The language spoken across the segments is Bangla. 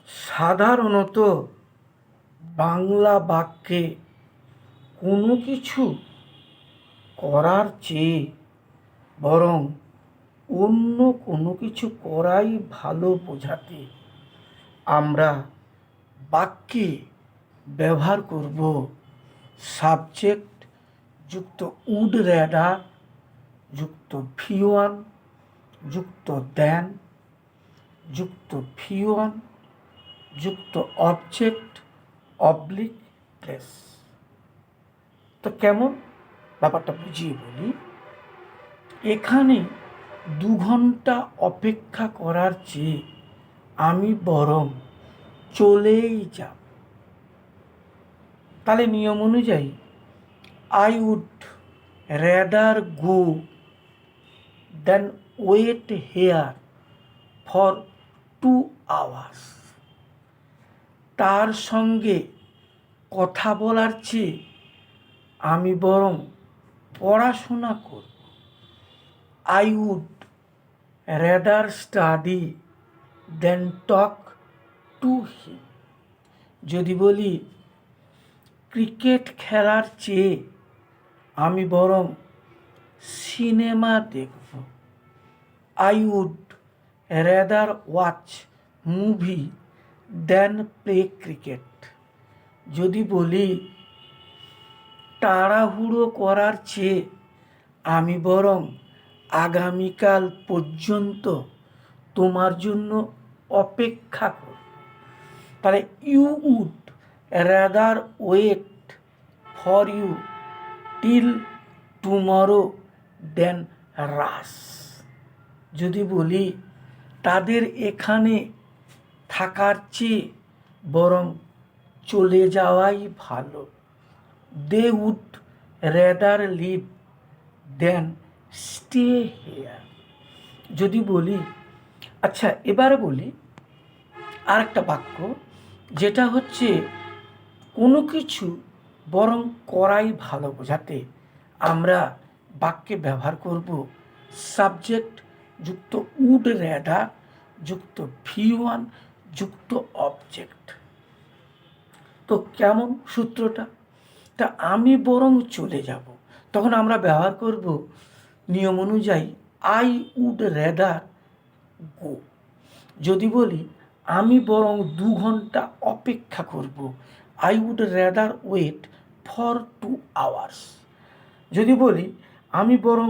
সাধারণত বাংলা বাক্যে কোনো কিছু করার চেয়ে বরং অন্য কোনো কিছু করাই ভালো বোঝাতে আমরা বাক্যে ব্যবহার করব সাবজেক্ট যুক্ত উড রেডার যুক্ত ভি1 যুক্ত দেন যুক্ত ভি1 যুক্ত অবজেক্ট অবলিক প্লেস। তো কেমন ব্যাপারটা বুঝিয়ে বলি। এখানে 2 ঘন্টা অপেক্ষা করার চেয়ে আমি বরং চলেই যাব। তাহলে নিয়ম অনুযায়ী I would rather go than wait here for 2 hours। তার সঙ্গে কথা বলার চেয়ে আমি বরং পড়াশোনা করব। I would rather study than talk to him. যদি বলি ক্রিকেট খেলার চেয়ে আমি বরং সিনেমা দেখব। I would rather watch movie than play cricket. যদি বলি তাড়াহুড়ো করার চেয়ে আমি বরং আগামীকাল পর্যন্ত তোমার জন্য অপেক্ষা করব। তাহলে you would rather wait for you till tomorrow then রাস। যদি বলি তাদের এখানে থাকার চেয়ে বরং চলে যাওয়াই ভালো। They would rather leave than stay here. যদি বলি আচ্ছা এবারে বলি আরেকটা বাক্য, যেটা হচ্ছে কোনো কিছু বরং করাই ভালো বোঝাতে আমরা বাক্যে ব্যবহার করব সাবজেক্ট যুক্ত উড রেদার যুক্ত ভি1 যুক্ত অবজেক্ট। তো কেমন সূত্রটা? তা আমি বরং চলে যাব, তখন আমরা ব্যবহার করব নিয়ম অনুযায়ী আই উড রেদার গো। যদি বলি আমি বরং 2 ঘন্টা অপেক্ষা করব, I would rather wait for 2 hours। যদি বলি আমি বরং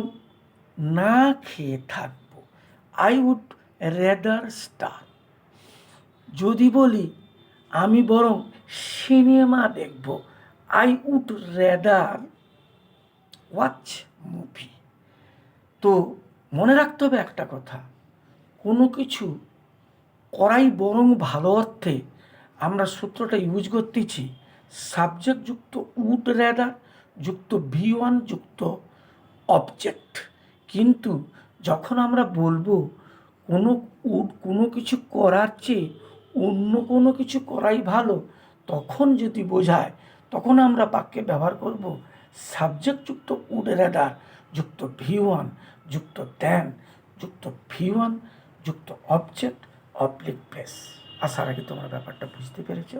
না খেয়ে থাকব, আই উড রেদার স্টার। যদি বলি আমি বরং সিনেমা দেখব, I would rather watch movie. তো মনে রাখতে হবে একটা কথা, কোনো কিছু করাই বরং ভালো অর্থে আমরা সূত্রটা ইউজ করতেছি সাবজেক্ট যুক্ত উড রেদার যুক্ত ভি1 যুক্ত অবজেক্ট। কিন্তু যখন আমরা বলবো কোনো কিছু করার চেয়ে অন্য কোনো কিছু করাই ভালো, তখন যদি বোঝায় তখন আমরা বাক্যে ব্যবহার করব সাবজেক্ট যুক্ত উড রেদার যুক্ত ভি1 যুক্ত দেন যুক্ত ভি1 যুক্ত অবজেক্ট অবলিক প্লেস। আশা রাখি তোমরা ব্যাপারটা বুঝতে পেরেছ।